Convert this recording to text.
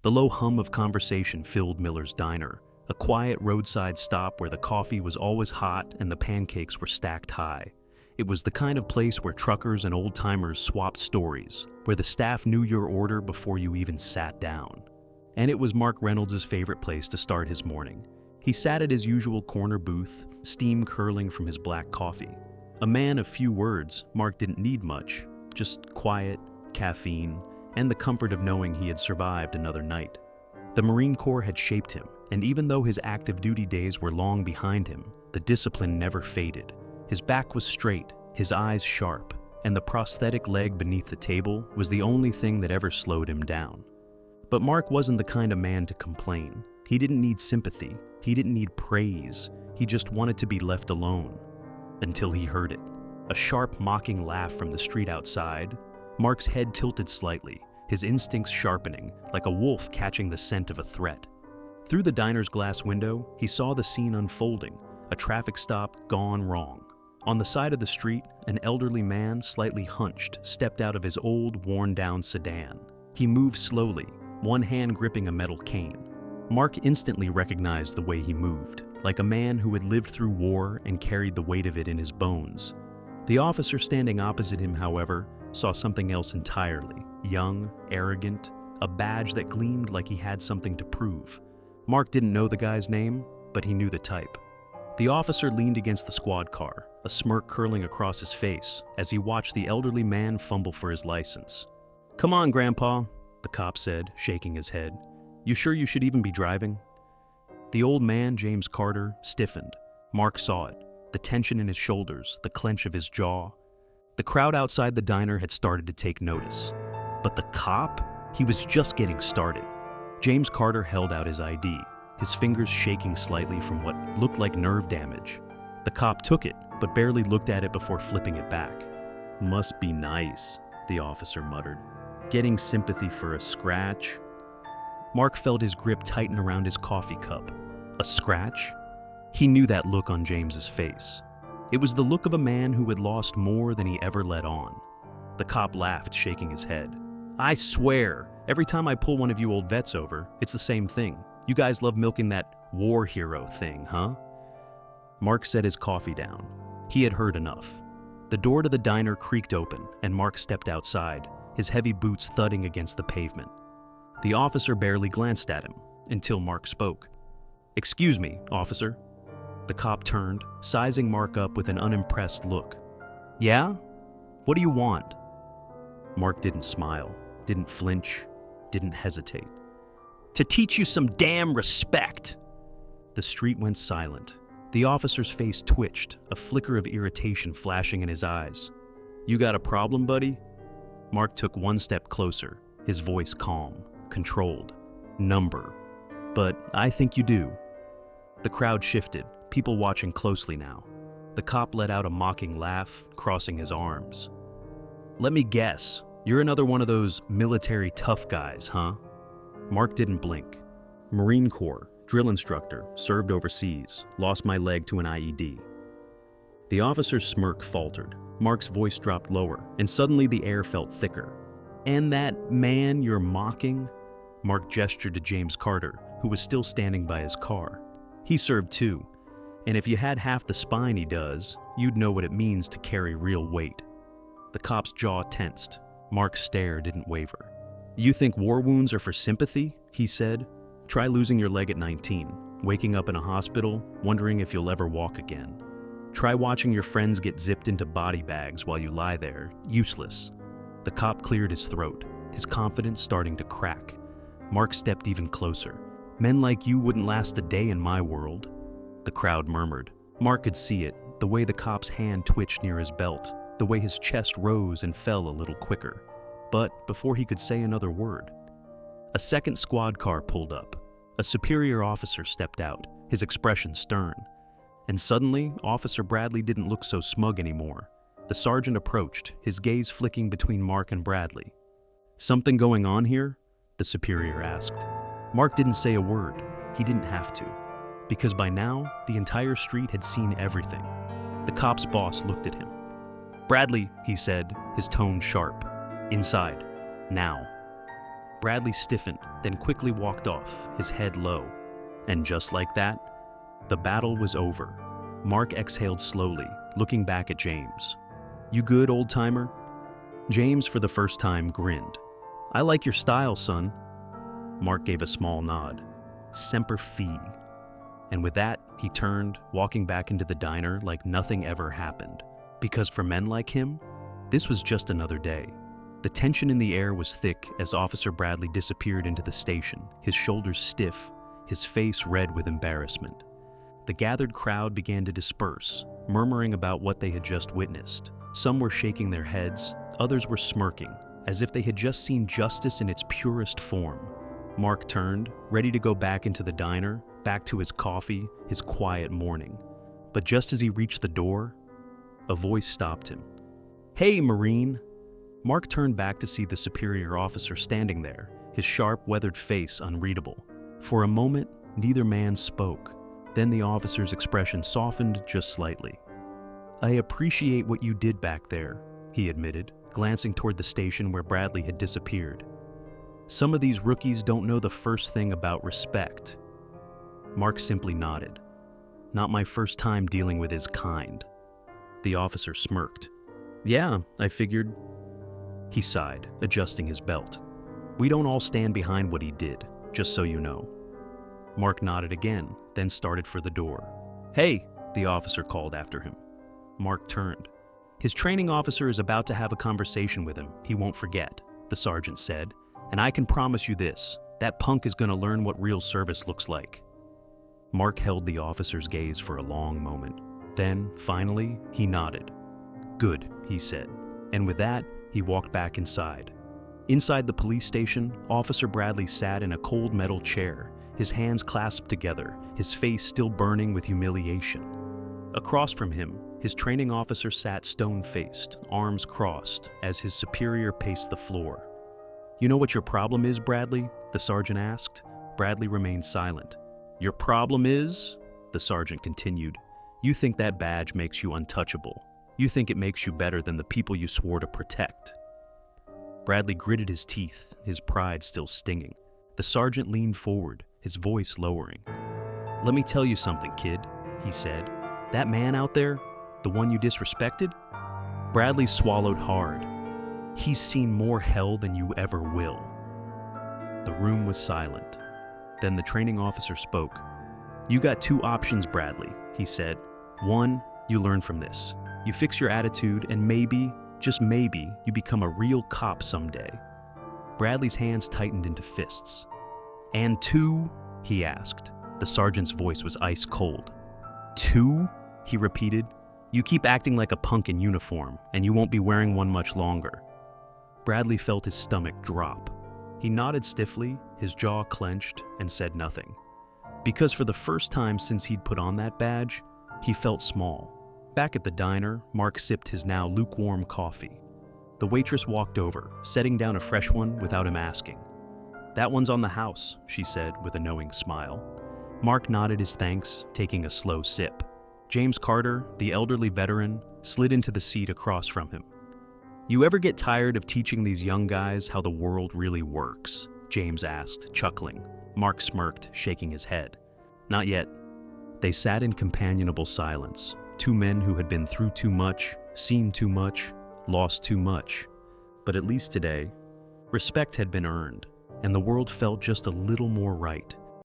The low hum of conversation filled Miller's diner, a quiet roadside stop where the coffee was always hot and the pancakes were stacked high. It was the kind of place where truckers and old-timers swapped stories, where the staff knew your order before you even sat down. And it was Mark Reynolds' favorite place to start his morning. He sat at his usual corner booth, steam curling from his black coffee. A man of few words, Mark didn't need much, just quiet, caffeine, and the comfort of knowing he had survived another night. The Marine Corps had shaped him, and even though his active duty days were long behind him, the discipline never faded. His back was straight, his eyes sharp, and the prosthetic leg beneath the table was the only thing that ever slowed him down. But Mark wasn't the kind of man to complain. He didn't need sympathy. He didn't need praise. He just wanted to be left alone. Until he heard it. A sharp, mocking laugh from the street outside. Mark's head tilted slightly, his instincts sharpening, like a wolf catching the scent of a threat. Through the diner's glass window, he saw the scene unfolding, a traffic stop gone wrong. On the side of the street, an elderly man, slightly hunched, stepped out of his old, worn-down sedan. He moved slowly, one hand gripping a metal cane. Mark instantly recognized the way he moved, like a man who had lived through war and carried the weight of it in his bones. The officer standing opposite him, however, saw something else entirely. Young, arrogant, a badge that gleamed like he had something to prove. Mark didn't know the guy's name, but he knew the type. The officer leaned against the squad car, a smirk curling across his face as he watched the elderly man fumble for his license. "Come on, Grandpa," the cop said, shaking his head. "You sure you should even be driving?" The old man, James Carter, stiffened. Mark saw it, the tension in his shoulders, the clench of his jaw. The crowd outside the diner had started to take notice. But the cop? He was just getting started. James Carter held out his ID, his fingers shaking slightly from what looked like nerve damage. The cop took it, but barely looked at it before flipping it back. "Must be nice," the officer muttered. "Getting sympathy for a scratch?" Mark felt his grip tighten around his coffee cup. A scratch? He knew that look on James's face. It was the look of a man who had lost more than he ever let on. The cop laughed, shaking his head. "I swear, every time I pull one of you old vets over, it's the same thing. You guys love milking that war hero thing, huh?" Mark set his coffee down. He had heard enough. The door to the diner creaked open, and Mark stepped outside, his heavy boots thudding against the pavement. The officer barely glanced at him, until Mark spoke. "Excuse me, officer." The cop turned, sizing Mark up with an unimpressed look. "Yeah? What do you want?" Mark didn't smile, didn't flinch, didn't hesitate. "To teach you some damn respect!" The street went silent. The officer's face twitched, a flicker of irritation flashing in his eyes. "You got a problem, buddy?" Mark took one step closer, his voice calm, controlled. "Number. But I think you do." The crowd shifted, people watching closely now. The cop let out a mocking laugh, crossing his arms. "Let me guess, you're another one of those military tough guys, huh?" Mark didn't blink. "Marine Corps, drill instructor, served overseas, lost my leg to an IED." The officer's smirk faltered. Mark's voice dropped lower, and suddenly the air felt thicker. "And that man you're mocking?" Mark gestured to James Carter, who was still standing by his car. "He served too, and if you had half the spine he does, you'd know what it means to carry real weight." The cop's jaw tensed. Mark's stare didn't waver. "You think war wounds are for sympathy?" he said. "Try losing your leg at 19, waking up in a hospital, wondering if you'll ever walk again. Try watching your friends get zipped into body bags while you lie there, useless." The cop cleared his throat, his confidence starting to crack. Mark stepped even closer. "Men like you wouldn't last a day in my world." The crowd murmured. Mark could see it, the way the cop's hand twitched near his belt, the way his chest rose and fell a little quicker. But before he could say another word, a second squad car pulled up. A superior officer stepped out, his expression stern. And suddenly, Officer Bradley didn't look so smug anymore. The sergeant approached, his gaze flicking between Mark and Bradley. "Something going on here?" the superior asked. Mark didn't say a word. He didn't have to. Because by now, the entire street had seen everything. The cop's boss looked at him. "Bradley," he said, his tone sharp. "Inside. Now." Bradley stiffened, then quickly walked off, his head low. And just like that, the battle was over. Mark exhaled slowly, looking back at James. "You good, old-timer?" James, for the first time, grinned. "I like your style, son." Mark gave a small nod. "Semper Fi." And with that, he turned, walking back into the diner like nothing ever happened. Because for men like him, this was just another day. The tension in the air was thick as Officer Bradley disappeared into the station, his shoulders stiff, his face red with embarrassment. The gathered crowd began to disperse, murmuring about what they had just witnessed. Some were shaking their heads, others were smirking, as if they had just seen justice in its purest form. Mark turned, ready to go back into the diner, back to his coffee, his quiet morning. But just as he reached the door, a voice stopped him. "Hey, Marine!" Mark turned back to see the superior officer standing there, his sharp, weathered face unreadable. For a moment, neither man spoke. Then the officer's expression softened just slightly. "I appreciate what you did back there," he admitted, glancing toward the station where Bradley had disappeared. "Some of these rookies don't know the first thing about respect." Mark simply nodded. "Not my first time dealing with his kind." The officer smirked. "Yeah, I figured." He sighed, adjusting his belt. "We don't all stand behind what he did, just so you know." Mark nodded again, then started for the door. "Hey," the officer called after him. Mark turned. "His training officer is about to have a conversation with him he won't forget," the sergeant said. "And I can promise you this, that punk is going to learn what real service looks like." Mark held the officer's gaze for a long moment. Then, finally, he nodded. "Good," he said. And with that, he walked back inside. Inside the police station, Officer Bradley sat in a cold metal chair, his hands clasped together, his face still burning with humiliation. Across from him, his training officer sat stone-faced, arms crossed, as his superior paced the floor. "You know what your problem is, Bradley?" the sergeant asked. Bradley remained silent. "Your problem is?" the sergeant continued. "You think that badge makes you untouchable. You think it makes you better than the people you swore to protect." Bradley gritted his teeth, his pride still stinging. The sergeant leaned forward, his voice lowering. "Let me tell you something, kid," he said. "That man out there, the one you disrespected?" Bradley swallowed hard. "He's seen more hell than you ever will." The room was silent. Then the training officer spoke. "You got two options, Bradley," he said. "One, you learn from this. You fix your attitude and maybe, just maybe, you become a real cop someday." Bradley's hands tightened into fists. "And two?" he asked. The sergeant's voice was ice cold. "Two?" he repeated. "You keep acting like a punk in uniform, and you won't be wearing one much longer." Bradley felt his stomach drop. He nodded stiffly, his jaw clenched, and said nothing. Because for the first time since he'd put on that badge, he felt small. Back at the diner, Mark sipped his now lukewarm coffee. The waitress walked over, setting down a fresh one without him asking. "That one's on the house," she said with a knowing smile. Mark nodded his thanks, taking a slow sip. James Carter, the elderly veteran, slid into the seat across from him. "You ever get tired of teaching these young guys how the world really works?" James asked, chuckling. Mark smirked, shaking his head. "Not yet." They sat in companionable silence, two men who had been through too much, seen too much, lost too much. But at least today, respect had been earned, and the world felt just a little more right.